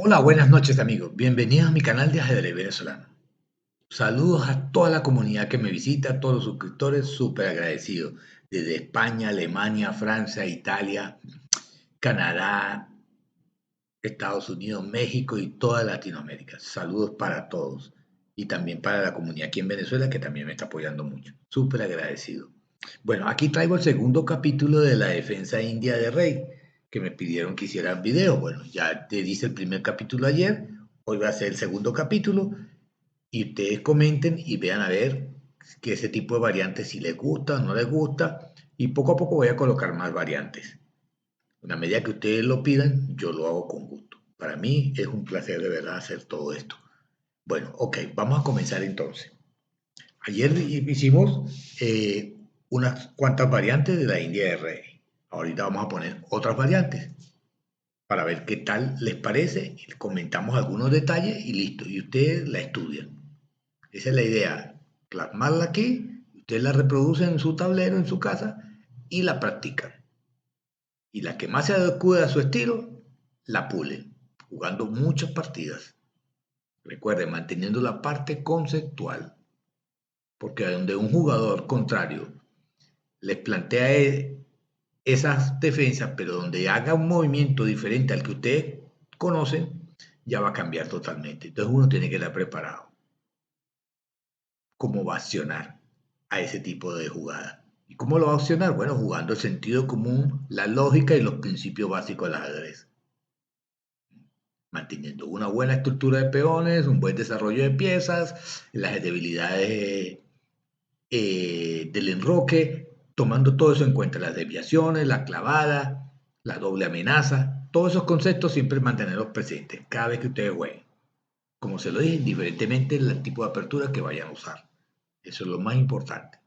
Hola, buenas noches amigos. Bienvenidos a mi canal de ajedrez venezolano. Saludos a toda la comunidad que me visita, a todos los suscriptores, súper agradecidos. Desde España, Alemania, Francia, Italia, Canadá, Estados Unidos, México y toda Latinoamérica. Saludos para todos. Y también para la comunidad aquí en Venezuela que también me está apoyando mucho. Súper agradecido. Bueno, aquí traigo el segundo capítulo de la defensa india de rey, que me pidieron que hiciera el video. Bueno, ya te hice el primer capítulo ayer, hoy va a ser el segundo capítulo, y ustedes comenten y vean a ver que ese tipo de variantes si les gusta o no les gusta, y poco a poco voy a colocar más variantes. A medida que ustedes lo pidan, yo lo hago con gusto. Para mí es un placer de verdad hacer todo esto. Bueno, ok, vamos a comenzar entonces. Ayer hicimos unas cuantas variantes de la India de Rey. Ahorita vamos a poner otras variantes para ver qué tal les parece. Comentamos algunos detalles y listo. Y ustedes la estudian. Esa es la idea. Plasmarla aquí, ustedes la reproducen en su tablero, en su casa y la practican. Y la que más se adecue a su estilo, la pulen, jugando muchas partidas. Recuerden, manteniendo la parte conceptual. Porque donde un jugador contrario les plantea esas defensas, pero donde haga un movimiento diferente al que ustedes conocen, ya va a cambiar totalmente. Entonces uno tiene que estar preparado. ¿Cómo va a accionar a ese tipo de jugada? ¿Y cómo lo va a accionar? Bueno, jugando el sentido común, la lógica y los principios básicos del ajedrez. Manteniendo una buena estructura de peones, un buen desarrollo de piezas, las debilidades del enroque, tomando todo eso en cuenta, las desviaciones, la clavada, la doble amenaza, todos esos conceptos siempre mantenerlos presentes cada vez que ustedes jueguen. Como se lo dije, indiferentemente del tipo de apertura que vayan a usar. Eso es lo más importante.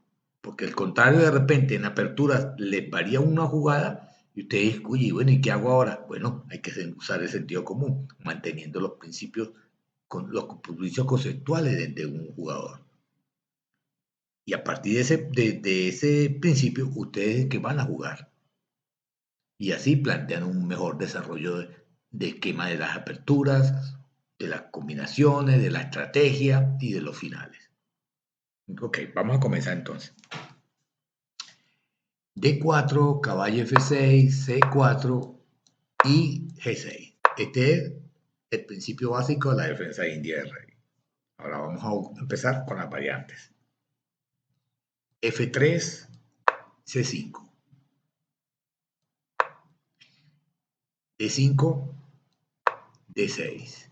Porque al contrario, de repente en aperturas les varía una jugada y ustedes, oye, bueno, ¿y qué hago ahora? Bueno, hay que usar el sentido común, manteniendo los principios conceptuales de un jugador. Y a partir de ese principio, ustedes que van a jugar. Y así plantean un mejor desarrollo de esquema de las aperturas, de las combinaciones, de la estrategia y de los finales. Ok, vamos a comenzar entonces. D4, caballo F6, C4 y G6. Este es el principio básico de la defensa india del rey. Ahora vamos a empezar con las variantes. F3, C5. D5, D6.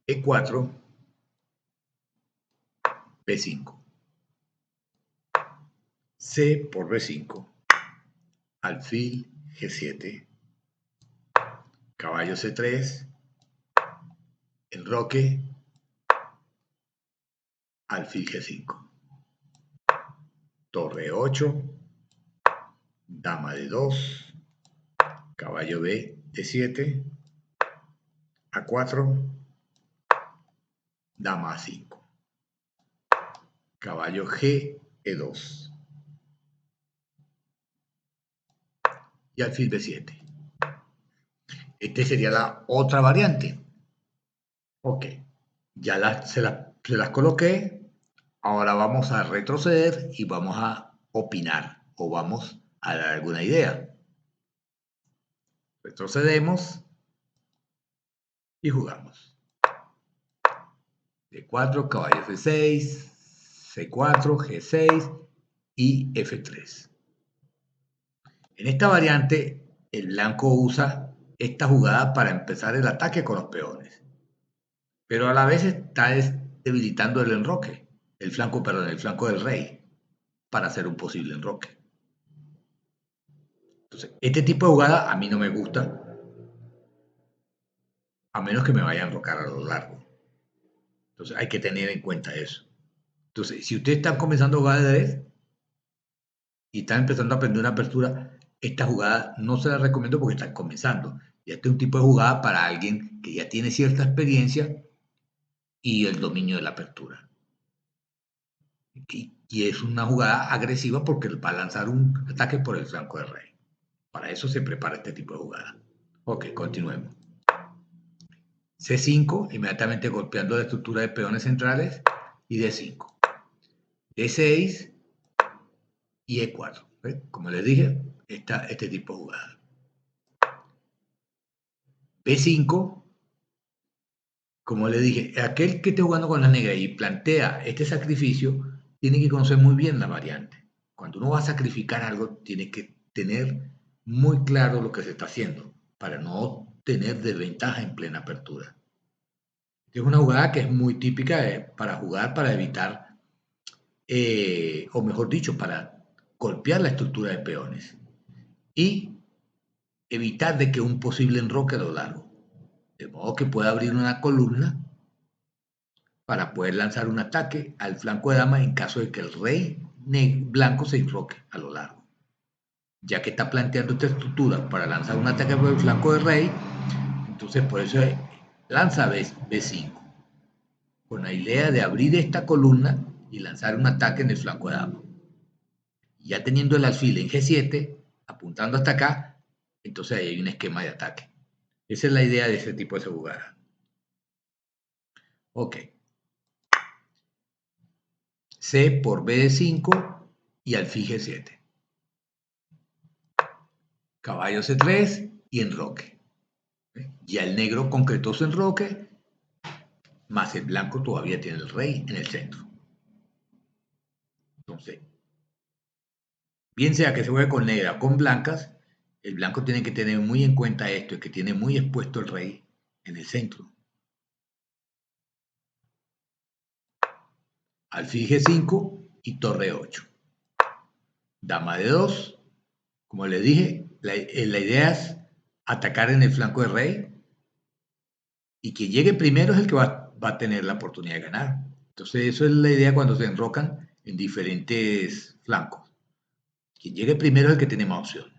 E4, B5. C por B5. Alfil G7. Caballo C3. Enroque. Alfil G5. Torre 8. Dama de 2. Caballo B D7. A4. Dama A5. Caballo G E2. Y alfil B7. Esta sería la otra variante. Ok, ya se las coloqué. Ahora vamos a retroceder y vamos a opinar o vamos a dar alguna idea. Retrocedemos y jugamos. D4, caballo F6, C4, G6 y F3. En esta variante, el blanco usa esta jugada para empezar el ataque con los peones, pero a la vez está debilitando el enroque, el flanco del rey, para hacer un posible enroque. Entonces, este tipo de jugada a mí no me gusta, a menos que me vaya a enrocar a lo largo. Entonces, hay que tener en cuenta eso. Entonces, si ustedes están comenzando a jugar ajedrez y están empezando a aprender una apertura, esta jugada no se la recomiendo porque están comenzando. Y este es un tipo de jugada para alguien que ya tiene cierta experiencia y el dominio de la apertura. Y es una jugada agresiva porque va a lanzar un ataque por el flanco del rey. Para eso se prepara este tipo de jugada. Ok, continuemos. C5, inmediatamente golpeando la estructura de peones centrales, y D5. D6 y E4. ¿Ves? Como les dije, está este tipo de jugada. B5, como les dije, aquel que esté jugando con la negra y plantea este sacrificio, tiene que conocer muy bien la variante. Cuando uno va a sacrificar algo, tiene que tener muy claro lo que se está haciendo, para no tener desventaja en plena apertura. Es una jugada que es muy típica para jugar, para evitar, o mejor dicho, para golpear la estructura de peones y evitar de que un posible enroque a lo largo. De modo que pueda abrir una columna para poder lanzar un ataque al flanco de dama en caso de que el rey blanco se enroque a lo largo. Ya que está planteando esta estructura para lanzar un ataque por el flanco del rey, entonces por eso lanza B5, con la idea de abrir esta columna y lanzar un ataque en el flanco de dama. Ya teniendo el alfil en G7, apuntando hasta acá, entonces ahí hay un esquema de ataque. Esa es la idea de este tipo de jugada. Ok. C por B de 5 y alfil G7. Caballo C3 y enroque. Ya el negro concretó su enroque, más el blanco todavía tiene el rey en el centro. Entonces, bien sea que se juegue con negra o con blancas, el blanco tiene que tener muy en cuenta esto, es que tiene muy expuesto el rey en el centro. Alfil G5 y torre 8. Dama de 2. Como les dije, la idea es atacar en el flanco del rey y quien llegue primero es el que va a tener la oportunidad de ganar. Entonces, eso es la idea cuando se enrocan en diferentes flancos. Quien llegue primero es el que tiene más opción.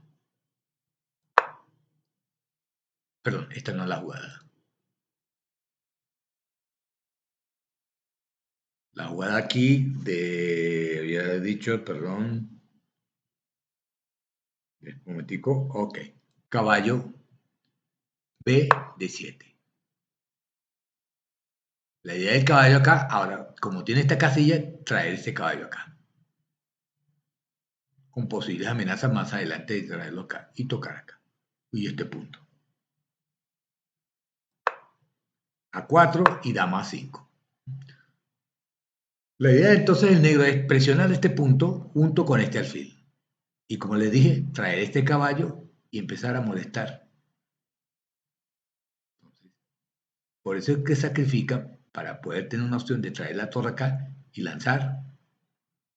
Perdón, esta no es la jugada. La jugada aquí había dicho, perdón, un momentico, ok. Caballo B de 7. La idea del caballo acá, ahora, como tiene esta casilla, traer este caballo acá. Con posibles amenazas más adelante de traerlo acá y tocar acá. Y este punto. A4 y dama A5. La idea entonces del negro es presionar este punto junto con este alfil. Y como les dije, traer este caballo y empezar a molestar. Por eso es que sacrifica para poder tener una opción de traer la torre acá y lanzar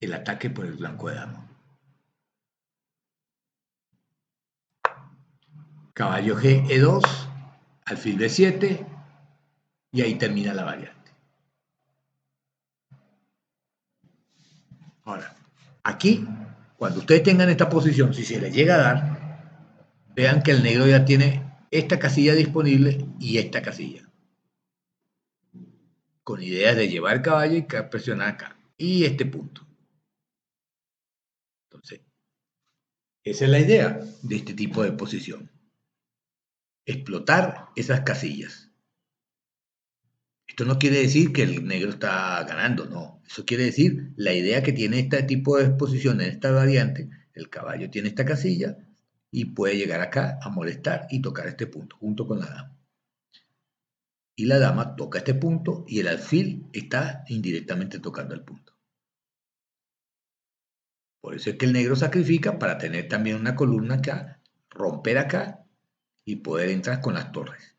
el ataque por el flanco de dama. Caballo G, E2, alfil B7 y ahí termina la variante. Ahora, aquí, cuando ustedes tengan esta posición, si se les llega a dar, vean que el negro ya tiene esta casilla disponible y esta casilla. Con ideas de llevar el caballo y presionar acá. Y este punto. Entonces, esa es la idea de este tipo de posición. Explotar esas casillas. Esto no quiere decir que el negro está ganando, no. Eso quiere decir la idea que tiene este tipo de exposición en esta variante. El caballo tiene esta casilla y puede llegar acá a molestar y tocar este punto junto con la dama. Y la dama toca este punto y el alfil está indirectamente tocando el punto. Por eso es que el negro sacrifica para tener también una columna acá, romper acá y poder entrar con las torres.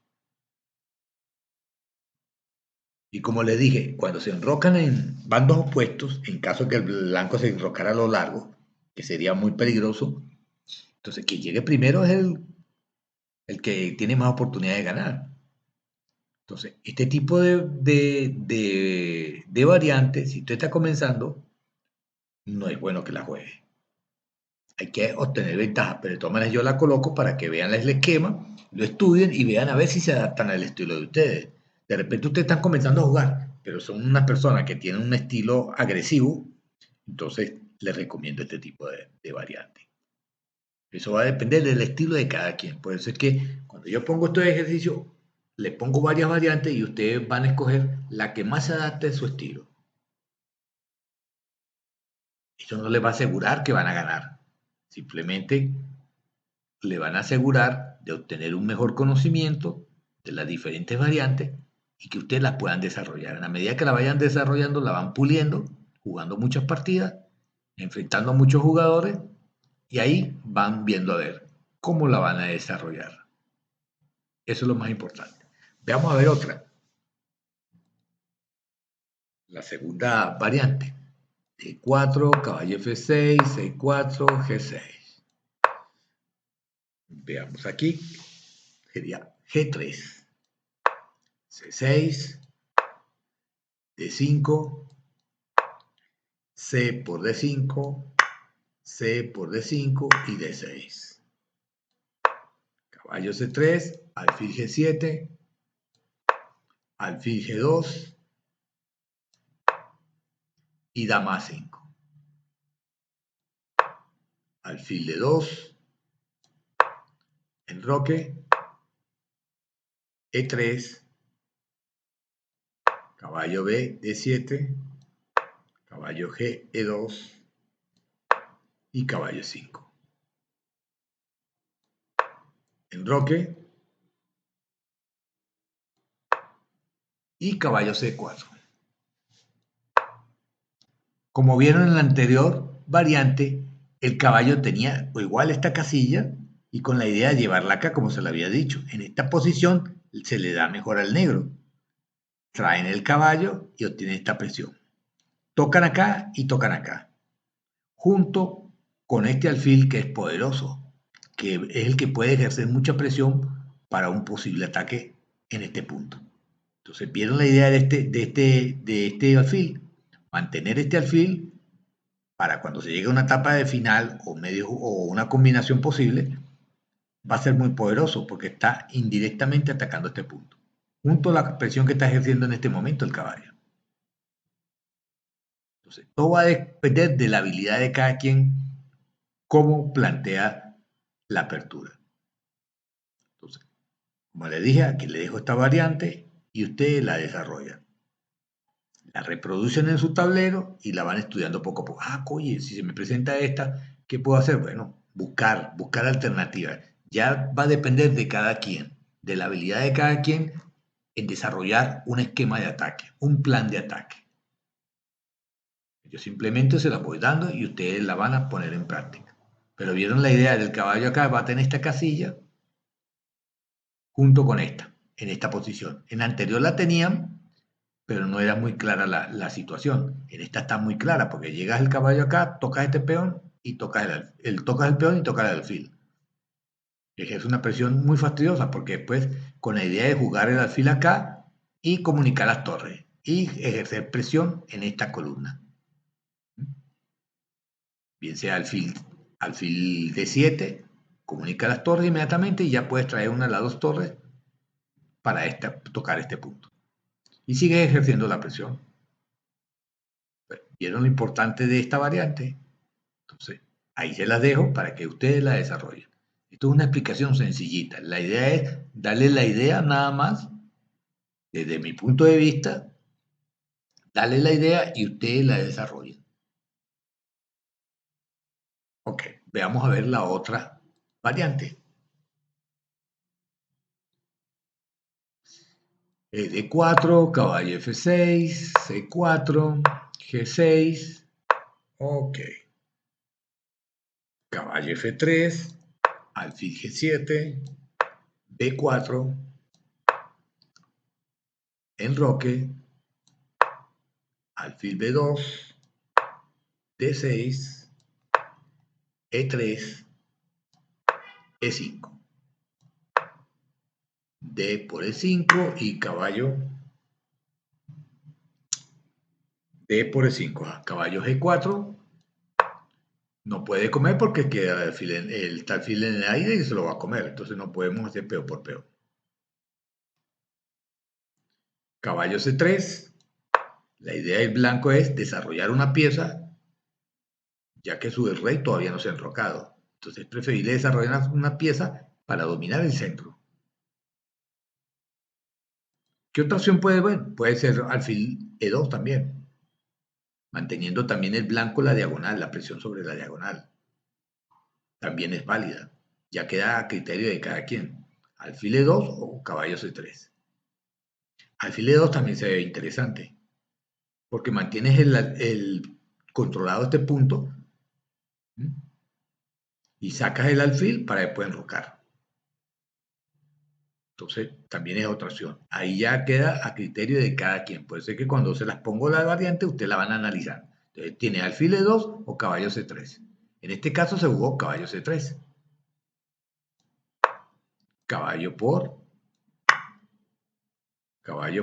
Y como les dije, cuando se enrocan en bandos opuestos, en caso de que el blanco se enrocara a lo largo, que sería muy peligroso, entonces quien llegue primero es el que tiene más oportunidad de ganar. Entonces, este tipo de variantes, si usted está comenzando, no es bueno que la juegue. Hay que obtener ventajas, pero de todas maneras yo la coloco para que vean el esquema, lo estudien y vean a ver si se adaptan al estilo de ustedes. De repente ustedes están comenzando a jugar, pero son unas personas que tienen un estilo agresivo, entonces les recomiendo este tipo de variante. Eso va a depender del estilo de cada quien. Por eso es que cuando yo pongo estos ejercicios, le pongo varias variantes y ustedes van a escoger la que más se adapte a su estilo. Eso no les va a asegurar que van a ganar. Simplemente le van a asegurar de obtener un mejor conocimiento de las diferentes variantes y que ustedes las puedan desarrollar. En la medida que la vayan desarrollando, la van puliendo, jugando muchas partidas, enfrentando a muchos jugadores y ahí van viendo a ver cómo la van a desarrollar. Eso es lo más importante. Veamos a ver otra. La segunda variante. D4, caballo F6, C4, G6. Veamos aquí. Sería G3, C6, D5, C por D5, C por D5 y D6. Caballo C3, alfil G7, alfil G2 y dama A5. Alfil D2, enroque, E3, caballo B, D7, caballo G, E2 y caballo 5. Enroque y caballo C4. Como vieron en la anterior variante, el caballo tenía o igual esta casilla y con la idea de llevarla acá, como se le había dicho. En esta posición se le da mejor al negro. Traen el caballo y obtienen esta presión. Tocan acá y tocan acá. Junto con este alfil que es poderoso, que es el que puede ejercer mucha presión para un posible ataque en este punto. Entonces, ¿vieron la idea de este alfil? Mantener este alfil para cuando se llegue a una etapa de final o, medio, o una combinación posible, va a ser muy poderoso porque está indirectamente atacando este punto, junto a la presión que está ejerciendo en este momento el caballo. Entonces, todo va a depender de la habilidad de cada quien, cómo plantea la apertura. Entonces, como le dije, aquí le dejo esta variante y ustedes la desarrollan. La reproducen en su tablero y la van estudiando poco a poco. Ah, oye, si se me presenta esta, ¿qué puedo hacer? Bueno, buscar alternativas. Ya va a depender de cada quien, de la habilidad de cada quien en desarrollar un esquema de ataque, un plan de ataque. Yo simplemente se la voy dando y ustedes la van a poner en práctica. Pero vieron la idea del caballo acá, va a tener esta casilla junto con esta, en esta posición. En la anterior la tenían, pero no era muy clara la situación. En esta está muy clara, porque llegas el caballo acá, tocas este peón y tocas tocas el peón y tocas el alfil. Es una presión muy fastidiosa, porque después, con la idea de jugar el alfil acá y comunicar las torres, y ejercer presión en esta columna. Bien sea alfil D7, comunica las torres inmediatamente y ya puedes traer una de las dos torres para tocar este punto. Y sigue ejerciendo la presión. ¿Vieron lo importante de esta variante? Entonces, ahí se las dejo para que ustedes la desarrollen. Esto es una explicación sencillita. La idea es darle la idea nada más, desde mi punto de vista, darle la idea y ustedes la desarrollen. Ok, veamos a ver la otra variante. D4, caballo F6, C4, G6. Ok. Caballo F3, alfil G7, B4, enroque, alfil B2, D6, E3, E5. D por E5 y caballo D por E5. Caballo G4 no puede comer porque queda el alfil en el aire y se lo va a comer. Entonces no podemos hacer peón por peón. Caballo C3. La idea del blanco es desarrollar una pieza ya que su rey todavía no se ha enrocado. Entonces es preferible desarrollar una pieza para dominar el centro. ¿Qué otra opción puede haber? Puede ser alfil E2 también, manteniendo también el blanco la diagonal, la presión sobre la diagonal. También es válida. Ya queda a criterio de cada quien. Alfil E2 o caballo C3. Alfil E2 también se ve interesante, porque mantienes el controlado este punto, ¿m? Y sacas el alfil para después enrocar. Entonces, también es otra opción. Ahí ya queda a criterio de cada quien. Puede ser que cuando se las pongo la variante, usted la van a analizar. Entonces, ¿tiene alfil E2 o caballo C3? En este caso se jugó caballo C3. Caballo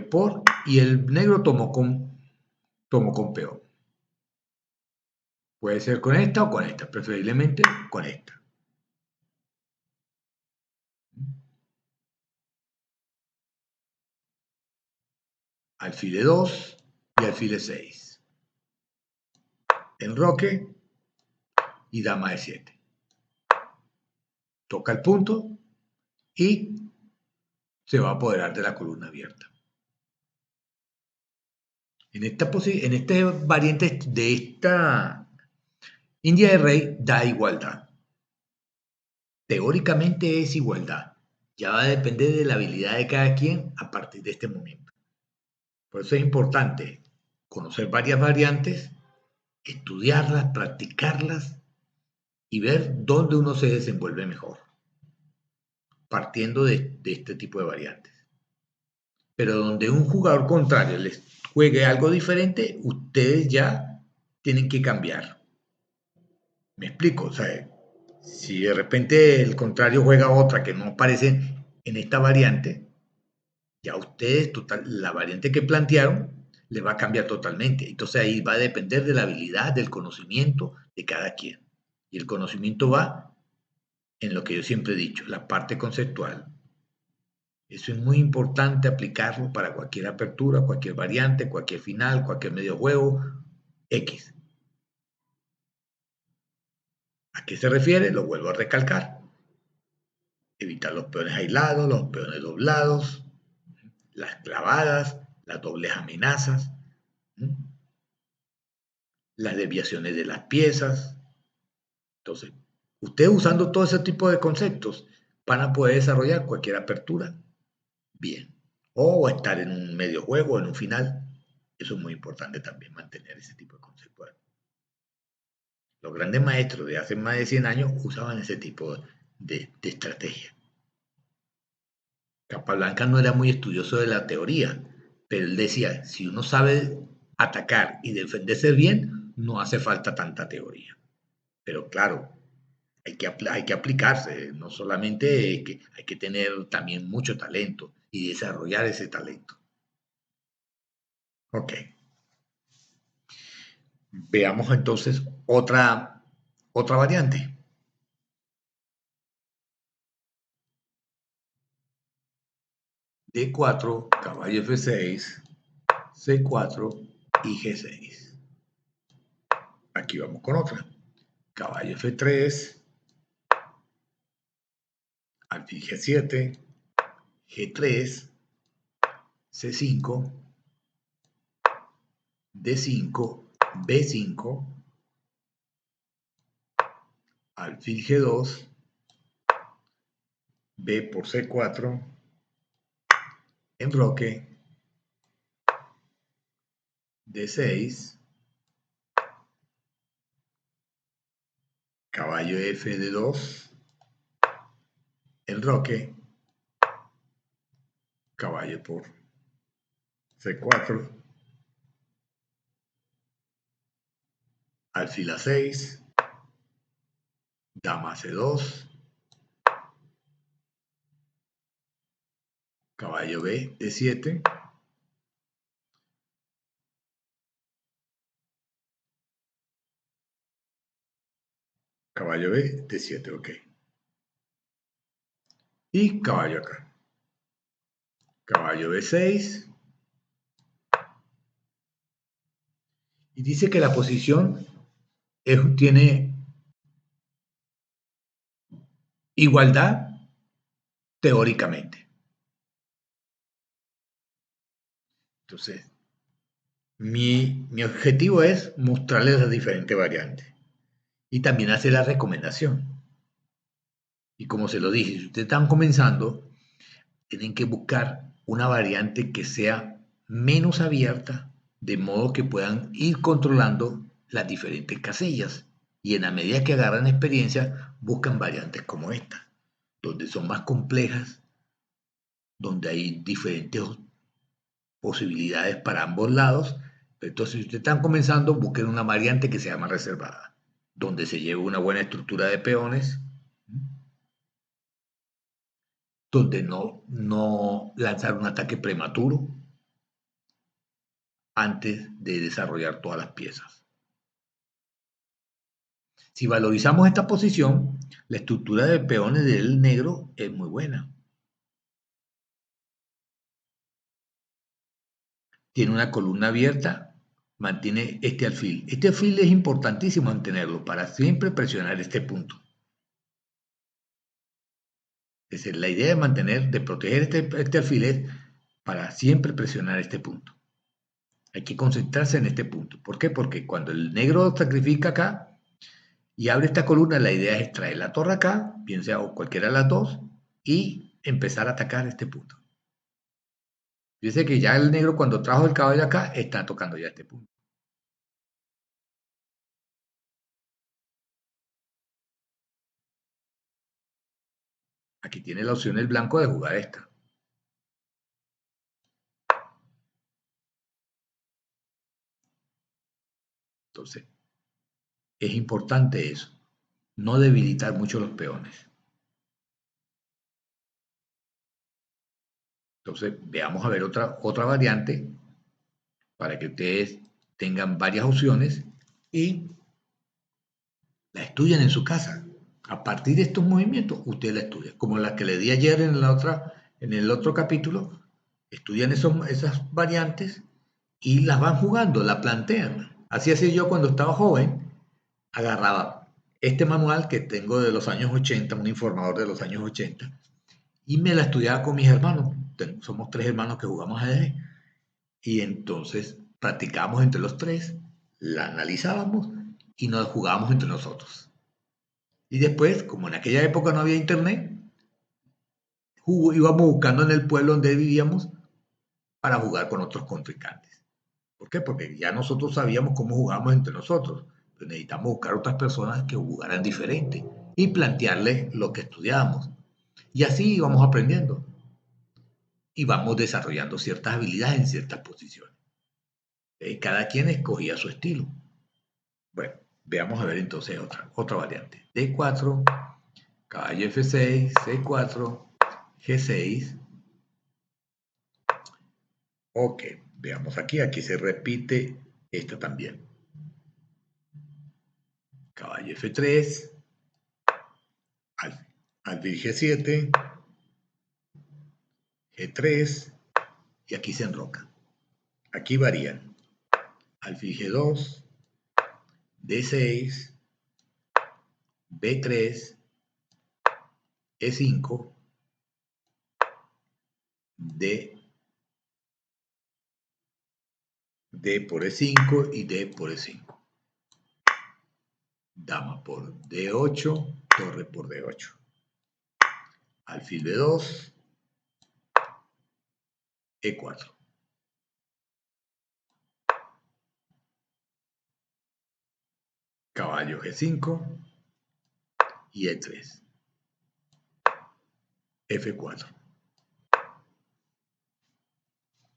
por, y el negro tomó con peón. Puede ser con esta o con esta, preferiblemente con esta. Alfil E2 y alfil E6. Enroque y dama E7. Toca el punto y se va a apoderar de la columna abierta. En este variante de esta India de rey da igualdad. Teóricamente es igualdad. Ya va a depender de la habilidad de cada quien a partir de este momento. Por eso es importante conocer varias variantes, estudiarlas, practicarlas y ver dónde uno se desenvuelve mejor, partiendo de este tipo de variantes. Pero donde un jugador contrario les juegue algo diferente, ustedes ya tienen que cambiar. Me explico, o sea, si de repente el contrario juega otra que no aparece en esta variante, ya ustedes, la variante que plantearon, le va a cambiar totalmente. Entonces ahí va a depender de la habilidad, del conocimiento de cada quien. Y el conocimiento va en lo que yo siempre he dicho, la parte conceptual. Eso es muy importante aplicarlo para cualquier apertura, cualquier variante, cualquier final, cualquier medio juego, X. ¿A qué se refiere? Lo vuelvo a recalcar. Evitar los peones aislados, los peones doblados, las clavadas, las dobles amenazas, ¿m? Las desviaciones de las piezas. Entonces, ustedes usando todo ese tipo de conceptos van a poder desarrollar cualquier apertura bien. O estar en un medio juego, en un final. Eso es muy importante también, mantener ese tipo de conceptos. Los grandes maestros de hace más de 100 años usaban ese tipo de estrategia. Capablanca no era muy estudioso de la teoría, pero él decía, si uno sabe atacar y defenderse bien, no hace falta tanta teoría. Pero claro, hay que aplicarse, no solamente hay que tener también mucho talento y desarrollar ese talento. Ok, veamos entonces otra variante. D4, caballo F6, C4 y G6. Aquí vamos con otra. Caballo F3, alfil G7, G3, C5, D5, B5, alfil G2, B por C4, enroque, D6, caballo F de 2, enroque, caballo por C4, alfil A6, dama C2, caballo B D7, caballo B D7, ok. Y caballo acá. Caballo B6. Y dice que la posición tiene igualdad teóricamente. Entonces, mi objetivo es mostrarles las diferentes variantes y también hacer la recomendación. Y como se lo dije, si ustedes están comenzando, tienen que buscar una variante que sea menos abierta, de modo que puedan ir controlando las diferentes casillas. Y en la medida que agarran experiencia, buscan variantes como esta, donde son más complejas, donde hay diferentes posibilidades para ambos lados. Entonces, si ustedes están comenzando, busquen una variante que sea más reservada, donde se lleve una buena estructura de peones, donde no lanzar un ataque prematuro antes de desarrollar todas las piezas. Si valorizamos esta posición, la estructura de peones del negro es muy buena. Tiene una columna abierta, mantiene este alfil. Este alfil es importantísimo mantenerlo para siempre presionar este punto. Es decir, la idea de mantener, de proteger este alfil es para siempre presionar este punto. Hay que concentrarse en este punto. ¿Por qué? Porque cuando el negro sacrifica acá y abre esta columna, la idea es extraer la torre acá, bien sea o cualquiera de las dos, y empezar a atacar este punto. Fíjense que ya el negro cuando trajo el caballo acá, está tocando ya este punto. Aquí tiene la opción el blanco de jugar esta. Entonces, es importante eso, no debilitar mucho los peones. Entonces, veamos a ver otra variante para que ustedes tengan varias opciones y la estudian en su casa. A partir de estos movimientos, usted la estudia. Como la que le di ayer en el otro capítulo, estudian esas variantes y las van jugando, la plantean. Así hacía yo cuando estaba joven, agarraba este manual que tengo de los años 80, un informador de los años 80, y me la estudiaba con mis hermanos. Somos tres hermanos que jugamos ajedrez. Y entonces practicábamos entre los tres, la analizábamos y nos jugábamos entre nosotros. Y después, como en aquella época no había internet, íbamos buscando en el pueblo donde vivíamos para jugar con otros contrincantes. ¿Por qué? Porque ya nosotros sabíamos cómo jugábamos entre nosotros. Pero necesitamos buscar otras personas que jugaran diferente y plantearles lo que estudiábamos. Y así íbamos aprendiendo y vamos desarrollando ciertas habilidades en ciertas posiciones. Cada quien escogía su estilo. Bueno, veamos a ver entonces otra variante. D4, caballo F6, C4, G6. Ok, veamos aquí se repite esta también. Caballo F3, alfil G7, G3 y aquí se enroca. Aquí varían. Alfil G2, D6, B3, E5, D, D por E5 y D por E5. Dama por D8, torre por D8. Alfil B2, E4. Caballo G5 y E3. F4.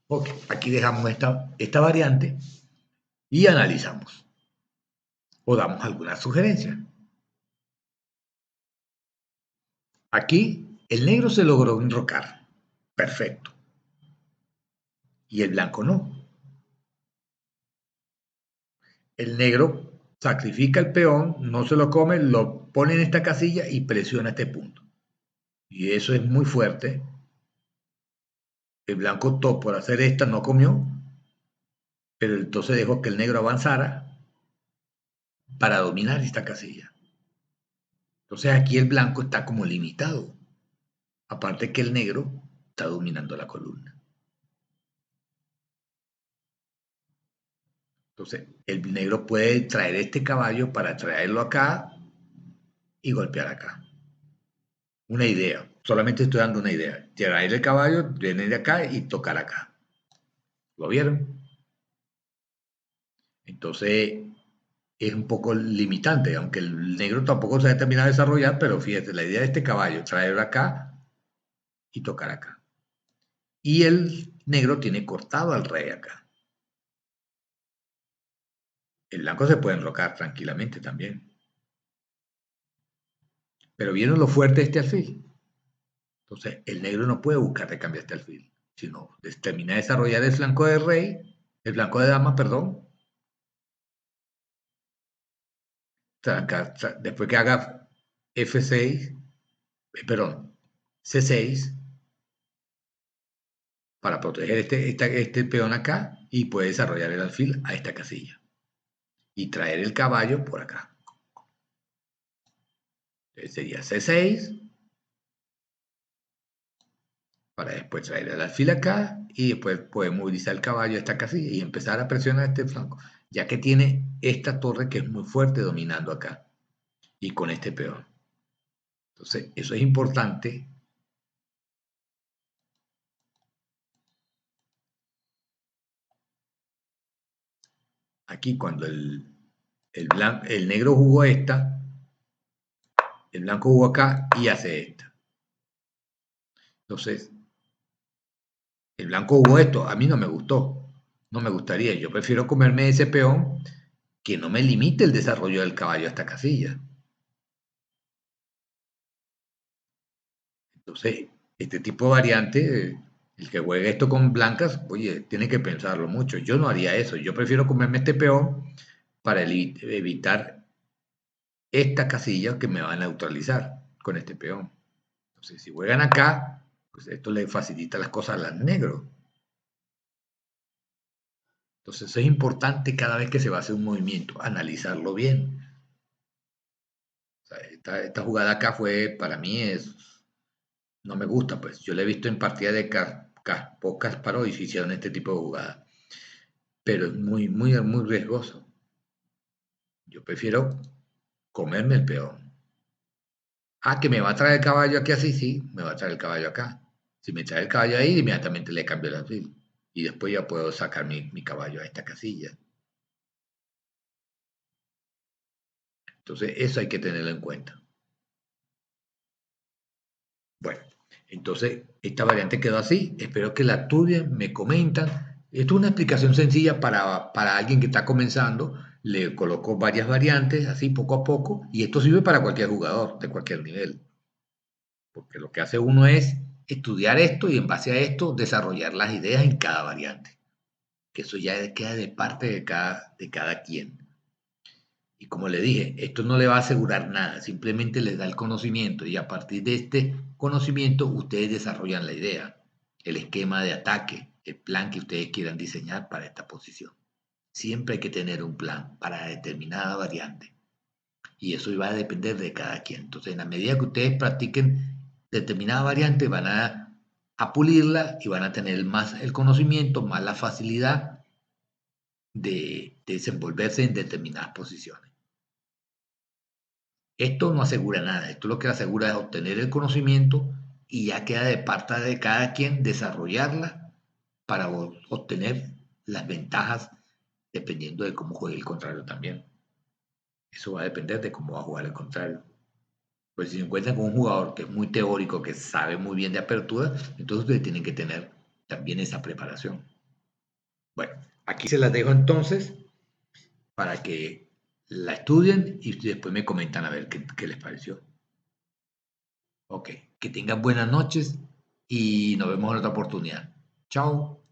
Ok, aquí dejamos esta variante y analizamos o damos alguna sugerencia. Aquí el negro se logró enrocar. Perfecto. Y el blanco no. El negro sacrifica el peón, no se lo come, lo pone en esta casilla y presiona este punto. Y eso es muy fuerte. El blanco optó por hacer esta, no comió, pero entonces dejó que el negro avanzara para dominar esta casilla. Entonces aquí el blanco está como limitado. Aparte que el negro está dominando la columna. Entonces, el negro puede traer este caballo para traerlo acá y golpear acá. Una idea, solamente estoy dando una idea. Traer el caballo, viene de acá y tocar acá. ¿Lo vieron? Entonces, es un poco limitante, aunque el negro tampoco se ha terminado de desarrollar, pero fíjate, la idea de este caballo, traerlo acá y tocar acá. Y el negro tiene cortado al rey acá. El blanco se puede enrocar tranquilamente también. Pero ¿vieron lo fuerte de este alfil? Entonces, el negro no puede buscar de cambiar este alfil, sino termina de desarrollar el flanco de rey, el flanco de dama, perdón. Después que haga F6, perdón, C6, para proteger este peón acá y puede desarrollar el alfil a esta casilla y traer el caballo por acá. Entonces sería C6 para después traer el alfil acá y después puede movilizar el caballo a esta casilla y empezar a presionar este flanco, ya que tiene esta torre que es muy fuerte dominando acá y con este peón. Entonces eso es importante. Aquí cuando el negro jugó esta, el blanco jugó acá y hace esta. Entonces, el blanco jugó esto, a mí no me gustó, no me gustaría. Yo prefiero comerme ese peón que no me limite el desarrollo del caballo a esta casilla. Entonces, este tipo de variante, el que juegue esto con blancas, oye, tiene que pensarlo mucho. Yo no haría eso, yo prefiero comerme este peón para evitar esta casilla que me va a neutralizar con este peón. Entonces, si juegan acá, pues esto le facilita las cosas al negro. Entonces, es importante cada vez que se va a hacer un movimiento, analizarlo bien. O sea, esta jugada acá fue, para mí, no me gusta, pues. Yo la he visto en partidas de pocas parodias y hicieron este tipo de jugada. Pero es muy, muy, muy riesgoso. Yo prefiero comerme el peón. Ah, que me va a traer el caballo aquí así, sí, me va a traer el caballo acá. Si me trae el caballo ahí, inmediatamente le cambio el alfil. Y después ya puedo sacar mi caballo a esta casilla. Entonces, eso hay que tenerlo en cuenta. Bueno, entonces esta variante quedó así. Espero que la estudien, me comentan. Esto es una explicación sencilla para alguien que está comenzando. Le coloco varias variantes, así poco a poco, y esto sirve para cualquier jugador, de cualquier nivel. Porque lo que hace uno es estudiar esto y en base a esto desarrollar las ideas en cada variante. Que eso ya queda de parte de cada quien. Y como le dije, esto no le va a asegurar nada, simplemente les da el conocimiento y a partir de este conocimiento ustedes desarrollan la idea, el esquema de ataque, el plan que ustedes quieran diseñar para esta posición. Siempre hay que tener un plan para determinada variante y eso va a depender de cada quien. Entonces, en la medida que ustedes practiquen determinada variante, van a pulirla y van a tener más el conocimiento, más la facilidad de desenvolverse en determinadas posiciones. Esto no asegura nada, esto lo que asegura es obtener el conocimiento y ya queda de parte de cada quien desarrollarla para obtener las ventajas dependiendo de cómo juegue el contrario también. Eso va a depender de cómo va a jugar el contrario. Pues si se encuentran con un jugador que es muy teórico, que sabe muy bien de apertura, entonces ustedes tienen que tener también esa preparación. Bueno, aquí se las dejo entonces para que la estudien y después me comentan a ver qué les pareció. Ok, que tengan buenas noches y nos vemos en otra oportunidad. Chao.